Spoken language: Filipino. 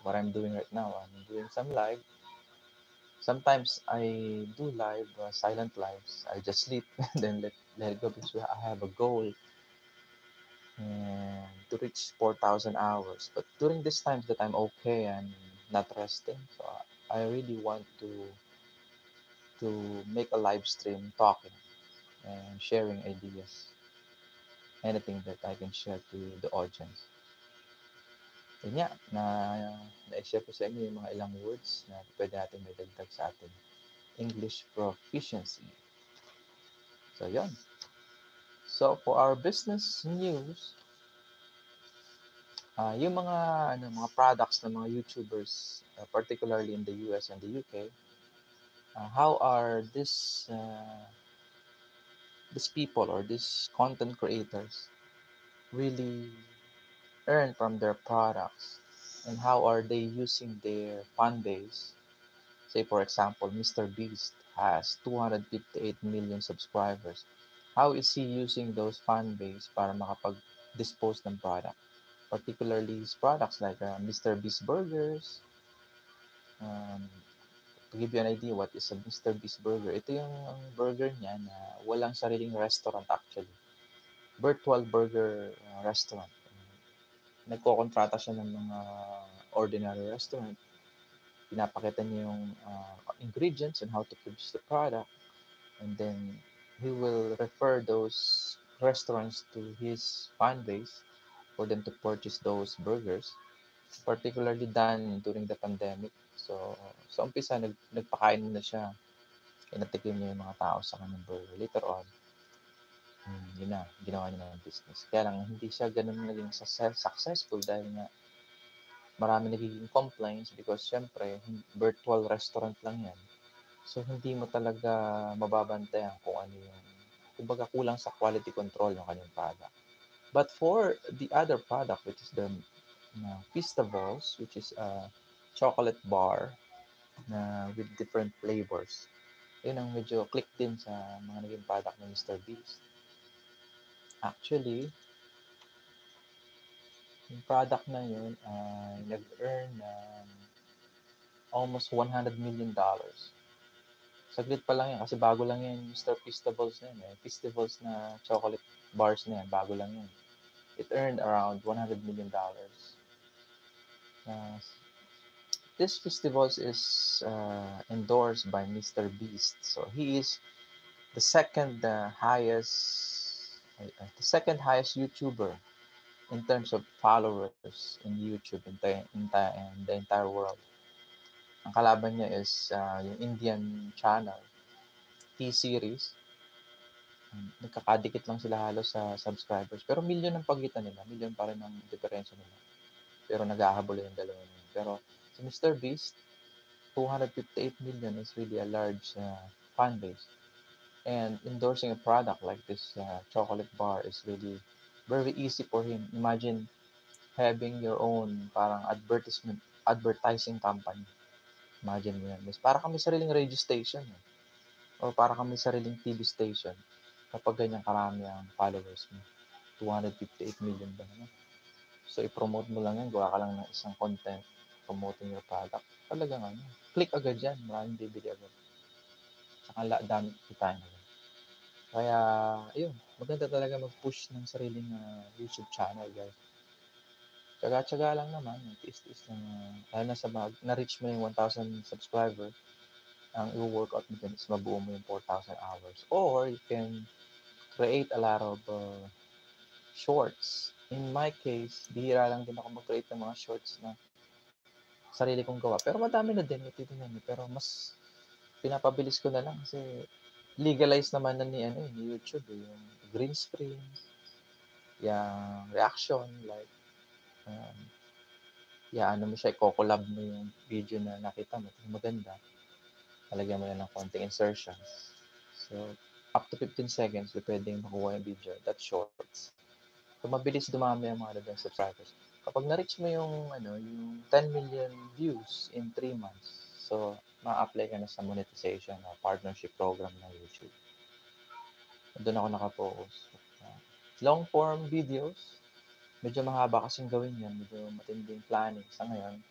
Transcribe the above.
what I'm doing right now. I'm doing some live. Sometimes I do live, silent lives. I just sleep and then let it go because I have a goal and to reach 4,000 hours. But during these times that I'm okay and not resting, so I really want to make a live stream talking and sharing ideas, anything that I can share to the audience. Yun nga, na-share ko sa inyo yung mga ilang words na pwede natin may dagdag sa ating English proficiency. So, yun. So, for our business news, yung mga products ng mga YouTubers, particularly in the US and the UK, how are these people or these content creators really earn from their products, and how are they using their fan base? Say for example, Mr. Beast has 258 million subscribers. How is he using those fan base para makapag-dispose ng product? Particularly his products like Mr. Beast Burgers. To give you an idea what is a Mr. Beast Burger, ito yung burger niya na walang sariling restaurant actually. Virtual burger restaurant. Nagkokontrata siya ng mga ordinary restaurant. Pinapakita niya yung ingredients and how to produce the product. And then he will refer those restaurants to his fan base for them to purchase those burgers, particularly done during the pandemic. So, sa umpisa, nagpakain muna siya. Pinatikim niya yung mga tao sa kanyang burger. Later on, yun na, ginawa niya ng business. Kaya lang, hindi siya ganun naging successful dahil nga marami nagiging complaints because syempre, virtual restaurant lang yan. So, hindi mo talaga mababantayan kung ano yung, kumbaga kulang sa quality control ng kanyang product. But for the other product, which is the Feastables, which is a chocolate bar na with different flavors, yun ang medyo click din sa mga naging product ng Mr. Beast. Actually, yung product na yun ay nag-earn ng almost $100 million. Saglit pa lang yan kasi bago lang yan Mr. Feastables na yun. Feastables na chocolate bars na yan, bago lang yan. It earned around $100 million. This Feastables is endorsed by Mr. Beast. So he is the second highest YouTuber in terms of followers in YouTube in the entire world. Ang kalaban niya is yung Indian channel, T-Series. Nagkakadikit lang sila halos sa subscribers. Pero million ang pagitan nila. Million pa rin ang diferensya nila. Pero nag-ahabol yung dalawa nila. Pero si Mr. Beast, 258 million is really a large fan base. And endorsing a product like this chocolate bar is really very easy for him. Imagine having your own parang advertising company. Imagine mo yan. Para kami sariling radio station. Or para kami sariling TV station. Kapag ganyan karami ang followers mo. 258 million ba naman? So, i-promote mo lang yan. Gawa ka lang ng isang content promoting your product. Talagang click agad yan. Maraming bibili agad. Saka dami kitain agad. Kaya, ayun. Maganda talaga mag-push ng sariling YouTube channel, guys. Tsaga-tsaga lang naman. Tiis-tiis lang. Lalo na sa na-reach mo yung 1,000 subscriber, ang i-workout mo dyan is mabuo mo yung 4,000 hours. Or, you can create a lot of shorts. In my case, bihira lang din ako mag-create ng mga shorts na sarili kong gawa. Pero madami na din, natitingnan. Pero mas pinapabilis ko na lang kasi legalize naman na ni YouTube yung green screen, yung reaction, like um, ano mo siya, i-collab mo yung video na nakita mo, maganda. Talagyan mo na ng konting insertion. So, up to 15 seconds, pwedeng makuha yung video. That's shorts. So, mabilis dumami ang mga subscribers. Kapag na-reach mo yung 10 million views in 3 months, so, ma-apply ka na sa monetization o partnership program ng YouTube. Doon ako nakapokus. Long form videos, medyo mahaba kasing gawin yan, medyo matinding planning sa ngayon.